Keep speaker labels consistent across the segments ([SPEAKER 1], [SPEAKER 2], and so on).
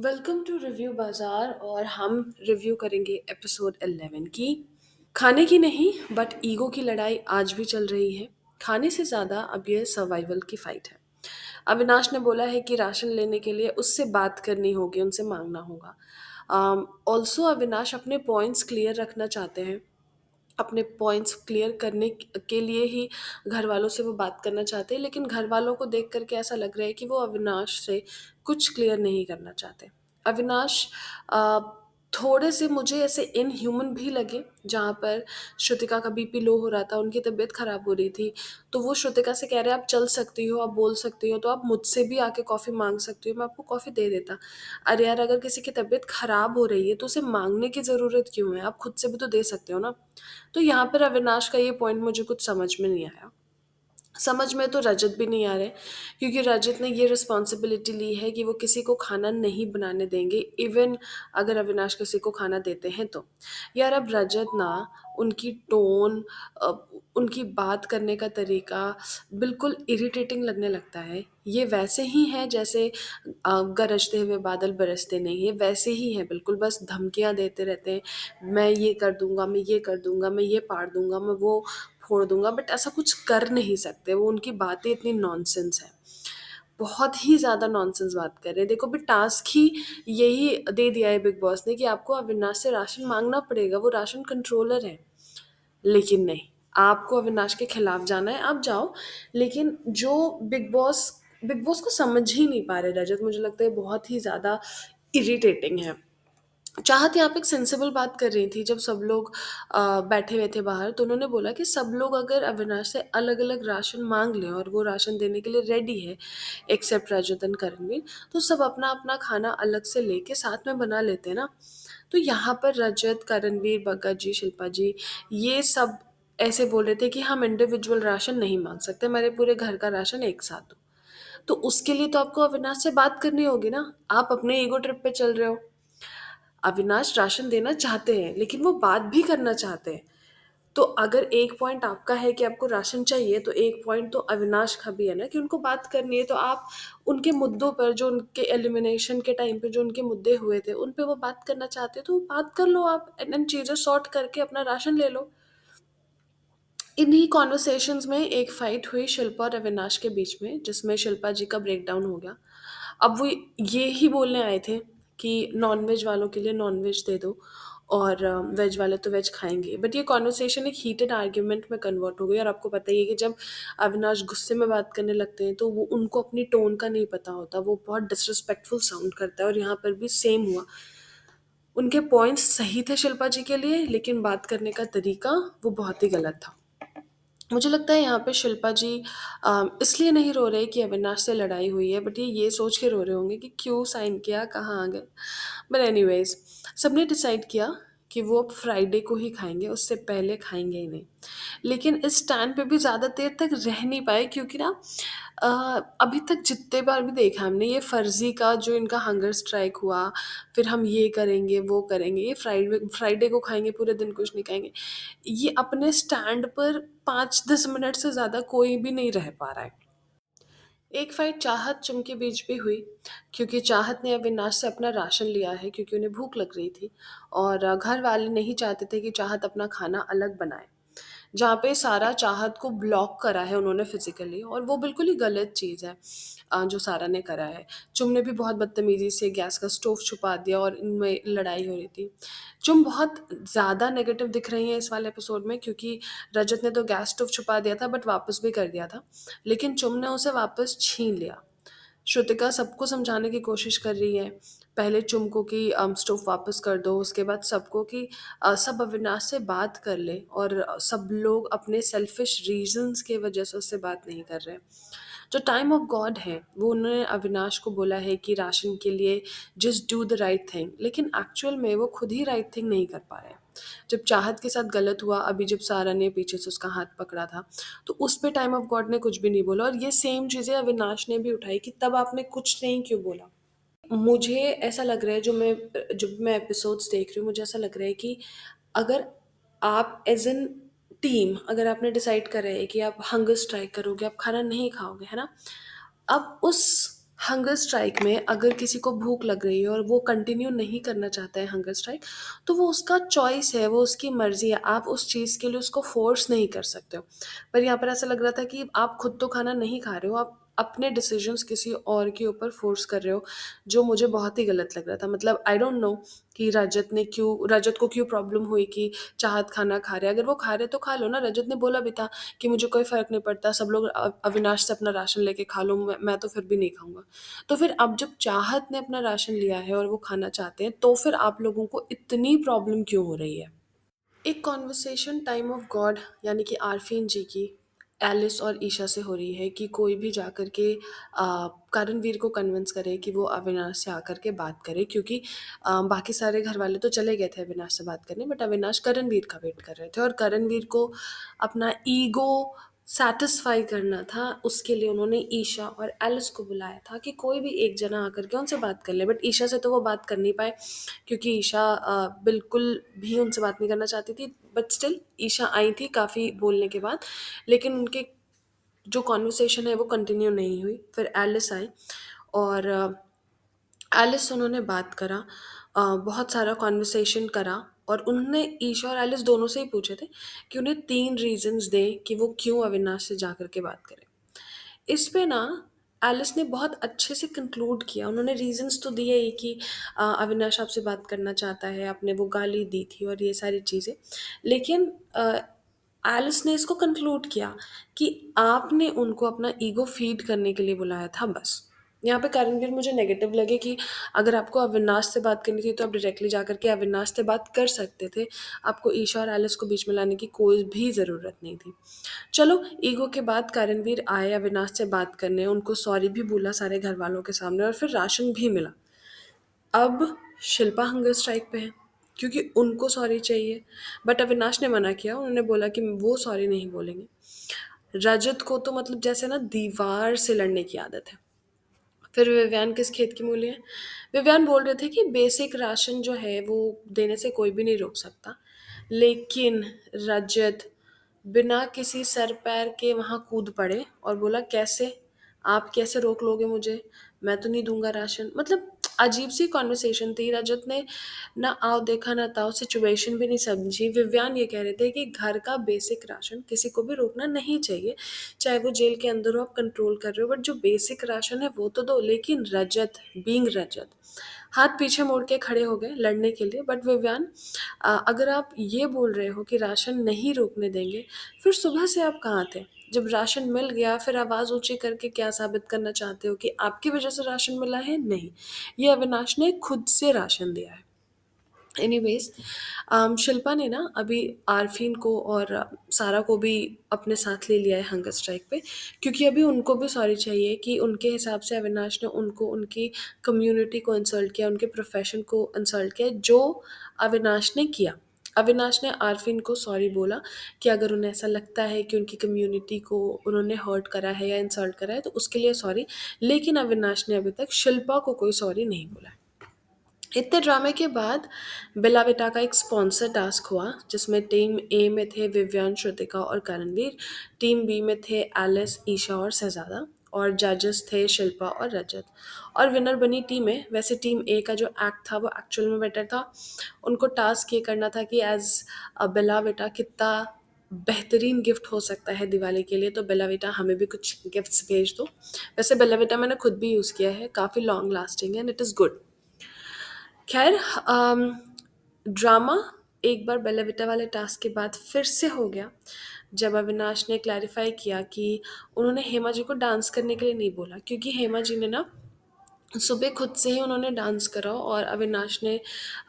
[SPEAKER 1] Welcome to review बाजार और हम रिव्यू करेंगे एपिसोड 11 की। खाने की नहीं बट ईगो की लड़ाई आज भी चल रही है। खाने से ज़्यादा अब यह सर्वाइवल की फाइट है। अविनाश ने बोला है कि राशन लेने के लिए उससे बात करनी होगी, उनसे मांगना होगा। ऑल्सो अविनाश अपने पॉइंट्स क्लियर रखना चाहते हैं। अपने पॉइंट्स क्लियर करने के लिए ही घर वालों से वो बात करना चाहते हैं, लेकिन घर वालों को देख करके ऐसा लग रहा है कि वो अविनाश से कुछ क्लियर नहीं करना चाहते। अविनाश अ, थोड़े से मुझे ऐसे इनह्यूमन भी लगे। जहाँ पर श्रुतिका का बीपी लो हो रहा था, उनकी तबीयत खराब हो रही थी, तो वो श्रुतिका से कह रहे हैं आप चल सकती हो, आप बोल सकती हो, तो आप मुझसे भी आके कॉफ़ी मांग सकती हो, मैं आपको कॉफ़ी दे देता। अरे यार, अगर किसी की तबीयत खराब हो रही है तो उसे मांगने की ज़रूरत क्यों है? आप खुद से भी तो दे सकते हो ना। तो यहाँ पर अविनाश का ये पॉइंट मुझे कुछ समझ में नहीं आया। समझ में तो रजत भी नहीं आ रहे, क्योंकि रजत ने ये रिस्पॉन्सिबिलिटी ली है कि वो किसी को खाना नहीं बनाने देंगे, इवन अगर अविनाश किसी को खाना देते हैं तो। यार अब रजत ना, उनकी टोन, उनकी बात करने का तरीका बिल्कुल इरिटेटिंग लगने लगता है। ये वैसे ही है जैसे गरजते हुए बादल बरसते नहीं है, वैसे ही है बिल्कुल, बस धमकियाँ देते रहते हैं। मैं ये कर दूंगा, मैं ये कर दूंगा, मैं ये पाड़ दूंगा, मैं वो फोड़ दूंगा, बट ऐसा कुछ कर नहीं सकते। वो उनकी बातें इतनी नॉनसेंस है, बहुत ही ज़्यादा नॉनसेंस बात कर रहे हैं। देखो भी, टास्क ही यही दे दिया है बिग बॉस ने कि आपको अविनाश से राशन मांगना पड़ेगा, वो राशन कंट्रोलर है। लेकिन नहीं, आपको अविनाश के खिलाफ जाना है, आप जाओ। लेकिन जो बिग बॉस को समझ ही नहीं पा रहे रजत, मुझे लगता है बहुत ही ज़्यादा इरिटेटिंग है। चाहत यहाँ पे एक सेंसिबल बात कर रही थी। जब सब लोग बैठे हुए थे बाहर, तो उन्होंने बोला कि सब लोग अगर अविनाश से अलग अलग राशन मांग लें और वो राशन देने के लिए रेडी है, एक्सेप्ट रजत एंड करणवीर, तो सब अपना अपना खाना अलग से लेके साथ में बना लेते हैं ना। तो यहाँ पर रजत, करणवीर, भगत जी, शिल्पा जी, ये सब ऐसे बोल रहे थे कि हम इंडिविजुअल राशन नहीं मांग सकते, हमारे पूरे घर का राशन एक साथ दो। तो उसके लिए तो आपको अविनाश से बात करनी होगी ना। आप अपने ईगो ट्रिप पे चल रहे हो। अविनाश राशन देना चाहते हैं, लेकिन वो बात भी करना चाहते हैं। तो अगर एक पॉइंट आपका है कि आपको राशन चाहिए, तो एक पॉइंट तो अविनाश का भी है ना कि उनको बात करनी है। तो आप उनके मुद्दों पर, जो उनके एलिमिनेशन के टाइम पे जो उनके मुद्दे हुए थे, उन पे वो बात करना चाहते हो तो वो बात कर लो आप, एंड चीज़ें सॉर्ट करके अपना राशन ले लो। इन्हीं कॉन्वर्सेशंस में एक फाइट हुई शिल्पा और अविनाश के बीच में, जिसमें शिल्पा जी का ब्रेकडाउन हो गया। अब वो ये ही बोलने आए थे कि नॉनवेज वालों के लिए नॉनवेज दे दो और वेज वाले तो वेज खाएंगे, बट ये कॉन्वर्सेशन एक हीटेड आर्ग्यूमेंट में कन्वर्ट हो गई। और आपको पता ही है कि जब अविनाश गुस्से में बात करने लगते हैं तो वो, उनको अपनी टोन का नहीं पता होता, वो बहुत डिसरिस्पेक्टफुल साउंड करता है। और यहाँ पर भी सेम हुआ। उनके पॉइंट्स सही थे शिल्पा जी के लिए, लेकिन बात करने का तरीका वो बहुत ही गलत था। मुझे लगता है यहाँ पे शिल्पा जी इसलिए नहीं रो रहे कि अविनाश से लड़ाई हुई है, बट ये सोच के रो रहे होंगे कि क्यों साइन किया, कहाँ आ गए। बट एनीवेज, सबने डिसाइड किया कि वो अब फ्राइडे को ही खाएंगे, उससे पहले खाएंगे ही नहीं। लेकिन इस स्टैंड पे भी ज़्यादा देर तक रह नहीं पाए, क्योंकि ना अ, अभी तक जितने बार भी देखा हमने, ये फर्जी का जो इनका हंगर स्ट्राइक हुआ, फिर हम ये करेंगे वो करेंगे, ये फ्राइडे फ्राइडे को खाएंगे, पूरे दिन कुछ नहीं खाएंगे, ये अपने स्टैंड पर 5-10 मिनट से ज़्यादा कोई भी नहीं रह पा रहा है। एक फाइट चाहत चुम के बीच भी हुई, क्योंकि चाहत ने अविनाश से अपना राशन लिया है, क्योंकि उन्हें भूख लग रही थी। और घर वाले नहीं चाहते थे कि चाहत अपना खाना अलग बनाए। जहाँ पे सारा चाहत को ब्लॉक करा है उन्होंने फिजिकली, और वो बिल्कुल ही गलत चीज़ है जो सारा ने करा है। चुम ने भी बहुत बदतमीजी से गैस का स्टोव छुपा दिया और इनमें लड़ाई हो रही थी। चुम बहुत ज़्यादा नेगेटिव दिख रही हैं इस वाले एपिसोड में, क्योंकि रजत ने तो गैस स्टोव छुपा दिया था बट वापस भी कर दिया था, लेकिन चुम ने उसे वापस छीन लिया। श्रुतिका सबको समझाने की कोशिश कर रही है, पहले चुमको कि स्टोव वापस कर दो, उसके बाद सबको कि सब अविनाश से बात कर ले, और सब लोग अपने सेल्फिश रीजंस के वजह से उससे बात नहीं कर रहे। जो टाइम ऑफ गॉड है, वो उन्होंने अविनाश को बोला है कि राशन के लिए just do the right thing, लेकिन एक्चुअल में वो खुद ही राइट थिंग नहीं कर पा रहे। जब चाहत के साथ गलत हुआ, अभी जब सारा ने पीछे से उसका हाथ पकड़ा था, तो उस पे टाइम ऑफ गॉड ने कुछ भी नहीं बोला, और ये सेम चीज़ें अविनाश ने भी उठाई कि तब आपने कुछ नहीं क्यों बोला। मुझे ऐसा लग रहा है, जब मैं एपिसोड्स देख रही हूँ, मुझे ऐसा लग रहा है कि अगर आप एज एन टीम, अगर आपने डिसाइड करा है कि आप हंगर स्ट्राइक करोगे, आप खाना नहीं खाओगे, है ना, अब उस हंगर स्ट्राइक में अगर किसी को भूख लग रही है और वो कंटिन्यू नहीं करना चाहता है हंगर स्ट्राइक, तो वो उसका चॉइस है, वो उसकी मर्ज़ी है, आप उस चीज़ के लिए उसको फ़ोर्स नहीं कर सकते हो। पर यहाँ पर ऐसा लग रहा था कि आप खुद तो खाना नहीं खा रहे हो, आप अपने डिसीज़न्स किसी और के ऊपर फ़ोर्स कर रहे हो, जो मुझे बहुत ही गलत लग रहा था। मतलब आई डोंट नो कि रजत को क्यों प्रॉब्लम हुई कि चाहत खाना खा रहे हैं, अगर वो खा रहे तो खा लो ना, रजत ने बोला भी था कि मुझे कोई फ़र्क नहीं पड़ता, सब लोग अविनाश से अपना राशन लेके खा लो, मैं तो फिर भी नहीं खाऊँगा। तो फिर अब जब चाहत ने अपना राशन लिया है और वो खाना चाहते हैं, तो फिर आप लोगों को इतनी प्रॉब्लम क्यों हो रही है? एक कॉन्वर्सेशन टाइम ऑफ गॉड यानी कि आरफीन जी की एलिस और ईशा से हो रही है कि कोई भी जाकर के करणवीर को कन्विंस करे कि वो अविनाश से आकर के बात करे, क्योंकि बाकी सारे घर वाले तो चले गए थे अविनाश से बात करने, बट अविनाश करणवीर का वेट कर रहे थे और करणवीर को अपना ईगो सैटिस्फाई करना था, उसके लिए उन्होंने ईशा और एलिस को बुलाया था कि कोई भी एक जना आकर के उनसे बात कर ले। बट ईशा से तो वो बात कर नहीं पाए, क्योंकि ईशा बिल्कुल भी उनसे बात नहीं करना चाहती थी। बट स्टिल ईशा आई थी काफ़ी बोलने के बाद, लेकिन उनके जो कॉन्वर्सेशन है वो कंटिन्यू नहीं हुई। फिर एलिस आई और एलिस से उन्होंने बात करा, बहुत सारा कॉन्वर्सेशन करा, और उन्होंने ईशा और एलिस दोनों से ही पूछे थे कि उन्हें 3 रीज़न्स दें कि वो क्यों अविनाश से जा कर के बात करें। इस पे ना एलिस ने बहुत अच्छे से कंक्लूड किया। उन्होंने रीज़न्स तो दिए ही कि अविनाश आपसे बात करना चाहता है, आपने वो गाली दी थी और ये सारी चीज़ें। लेकिन एलिस ने इसको कंक्लूड किया कि आपने उनको अपना ईगो फीड करने के लिए बुलाया था बस। यहाँ पे करणवीर मुझे नेगेटिव लगे कि अगर आपको अविनाश से बात करनी थी तो आप डायरेक्टली जाकर के अविनाश से बात कर सकते थे। आपको ईशा और एलिस को बीच में लाने की कोई भी ज़रूरत नहीं थी। चलो, ईगो के बाद करणवीर आए अविनाश से बात करने, उनको सॉरी भी बोला सारे घर वालों के सामने और फिर राशन भी मिला। अब शिल्पा हंगर स्ट्राइक पे है, क्योंकि उनको सॉरी चाहिए, बट अविनाश ने मना किया, उन्होंने बोला कि वो सॉरी नहीं बोलेंगे। रजत को तो मतलब जैसे ना दीवार से लड़ने की आदत है। फिर विवियान किस खेत की मूली है? विवियान बोल रहे थे कि बेसिक राशन जो है वो देने से कोई भी नहीं रोक सकता, लेकिन रजत बिना किसी सर पैर के वहाँ कूद पड़े और बोला कैसे, आप कैसे रोक लोगे मुझे, मैं तो नहीं दूंगा राशन। मतलब अजीब सी कॉन्वर्सेशन थी। रजत ने ना आओ देखा ना ताओ, सिचुएशन भी नहीं समझी। विवियान ये कह रहे थे कि घर का बेसिक राशन किसी को भी रोकना नहीं चाहिए, चाहे वो जेल के अंदर हो, आप कंट्रोल कर रहे हो, बट जो बेसिक राशन है वो तो दो। लेकिन रजत, बीइंग रजत, हाथ पीछे मोड़ के खड़े हो गए लड़ने के लिए। बट विवियान, अगर आप ये बोल रहे हो कि राशन नहीं रोकने देंगे, फिर सुबह से आप कहाँ थे? जब राशन मिल गया फिर आवाज़ ऊंची करके क्या साबित करना चाहते हो कि आपकी वजह से राशन मिला है? नहीं, ये अविनाश ने खुद से राशन दिया है। एनीवेज, शिल्पा ने ना अभी आरफीन को और सारा को भी अपने साथ ले लिया है हंगर स्ट्राइक पे, क्योंकि अभी उनको भी सॉरी चाहिए कि उनके हिसाब से अविनाश ने उनको उनकी कम्युनिटी को इंसल्ट किया, उनके प्रोफेशन को इंसल्ट किया, जो अविनाश ने किया। अविनाश ने आरफीन को सॉरी बोला कि अगर उन्हें ऐसा लगता है कि उनकी कम्युनिटी को उन्होंने हर्ट करा है या इंसल्ट करा है तो उसके लिए सॉरी। लेकिन अविनाश ने अभी तक शिल्पा को कोई सॉरी नहीं बोला। इतने ड्रामे के बाद बेला बेटा का एक स्पॉन्सर टास्क हुआ, जिसमें टीम ए में थे विवियान, श्रुतिका और करणवीर, टीम बी में थे एलिस, ईशा और शहजादा, और जजेस थे शिल्पा और रजत, और विनर बनी टीम ए। वैसे टीम ए का जो एक्ट था वो एक्चुअल में बेटर था। उनको टास्क ये करना था कि एज बेला बेटा कितना बेहतरीन गिफ्ट हो सकता है दिवाली के लिए, तो बेला बेटा हमें भी कुछ गिफ्ट्स भेज दो। वैसे बेला बेटा मैंने खुद भी यूज़ किया है, काफ़ी लॉन्ग लास्टिंग है एंड इट इज़ गुड। खैर, ड्रामा एक बार बेला विटा वाले टास्क के बाद फिर से हो गया, जब अविनाश ने क्लैरिफाई किया कि उन्होंने हेमा जी को डांस करने के लिए नहीं बोला, क्योंकि हेमा जी ने ना सुबह खुद से ही उन्होंने डांस करा, और अविनाश ने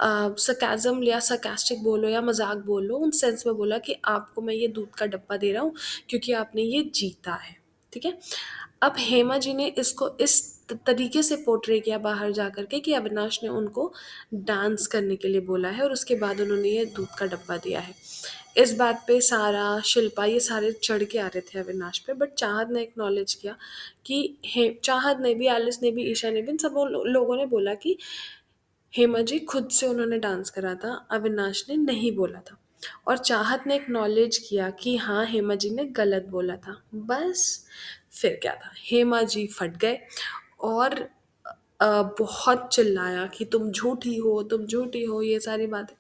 [SPEAKER 1] सरकाज़म या सरकास्टिक बोलो या मजाक बोलो उन सेंस में बोला कि आपको मैं ये दूध का डब्बा दे रहा हूँ क्योंकि आपने ये जीता है। ठीक है। अब हेमा जी ने इसको इस तरीके से पोर्ट्रे किया बाहर जा कर के कि अविनाश ने उनको डांस करने के लिए बोला है और उसके बाद उन्होंने ये दूध का डब्बा दिया है। इस बात पे सारा, शिल्पा, ये सारे चढ़ के आ रहे थे अविनाश पे, बट चाहत ने एक्नॉलेज किया कि चाहत ने भी, एलिस ने भी, ईशा ने भी, इन सब लोगों ने बोला कि हेमा जी खुद से उन्होंने डांस करा था, अविनाश ने नहीं बोला था। और चाहत ने एक्नॉलेज किया कि हाँ, हेमा जी ने गलत बोला था। बस फिर क्या था, हेमा जी फट गए और बहुत चिल्लाया कि तुम झूठी हो, ये सारी बातें।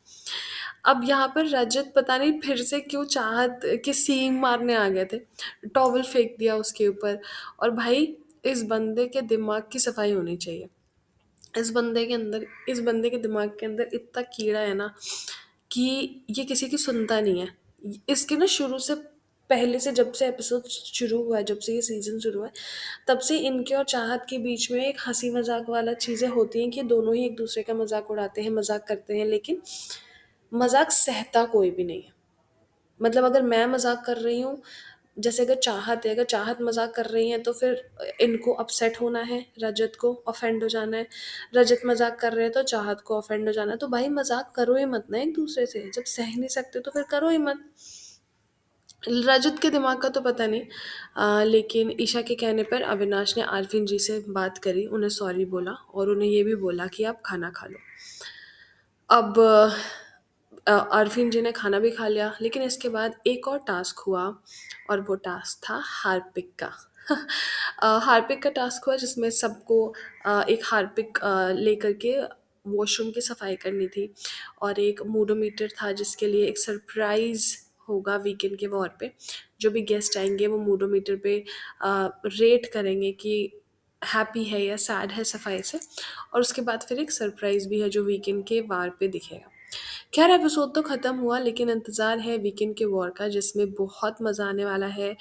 [SPEAKER 1] अब यहाँ पर रजत पता नहीं फिर से क्यों चाहत के सींग मारने आ गए थे, टॉवल फेंक दिया उसके ऊपर। और भाई, इस बंदे के दिमाग की सफाई होनी चाहिए। इस बंदे के दिमाग के अंदर इतना कीड़ा है ना कि ये किसी की सुनता नहीं है। इसके ना शुरू से पहले से, जब से एपिसोड शुरू हुआ है, जब से ये सीजन शुरू हुआ है, तब से इनके और चाहत के बीच में एक हंसी मजाक वाला चीज़ें होती हैं कि दोनों ही एक दूसरे का मजाक उड़ाते हैं, मजाक करते हैं, लेकिन मजाक सहता कोई भी नहीं है। मतलब अगर मैं मजाक कर रही हूँ, जैसे अगर चाहत मजाक कर रही है, तो फिर इनको अपसेट होना है, रजत को ऑफेंड हो जाना है। रजत मजाक कर रहे हैं तो चाहत को ऑफेंड हो जाना है। तो भाई मजाक करो ही मत ना एक दूसरे से, जब सह नहीं सकते तो फिर करो ही मत। रजत के दिमाग का तो पता नहीं। लेकिन ईशा के कहने पर अविनाश ने आरफिन जी से बात करी, उन्हें सॉरी बोला और उन्हें ये भी बोला कि आप खाना खा लो। अब अरफिन जी ने खाना भी खा लिया, लेकिन इसके बाद एक और टास्क हुआ, और वो टास्क था हार्पिक का। हार्पिक का टास्क हुआ जिसमें सबको एक हार्पिक लेकर के वॉशरूम की सफाई करनी थी, और एक मूडोमीटर था जिसके लिए एक सरप्राइज होगा वीकेंड के वॉर पे। जो भी गेस्ट आएंगे वो मूडोमीटर पे रेट करेंगे कि हैप्पी है या सैड है सफाई से। और उसके बाद फिर एक सरप्राइज भी है जो वीकेंड के वार पे दिखेगा। खैर, एपिसोड तो ख़त्म हुआ, लेकिन इंतज़ार है वीकेंड के वॉर का, जिसमें बहुत मज़ा आने वाला है।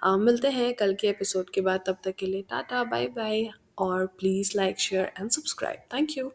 [SPEAKER 1] मिलते हैं कल के एपिसोड के बाद, तब तक के लिए टाटा बाय बाय। और please like share and subscribe. Thank you.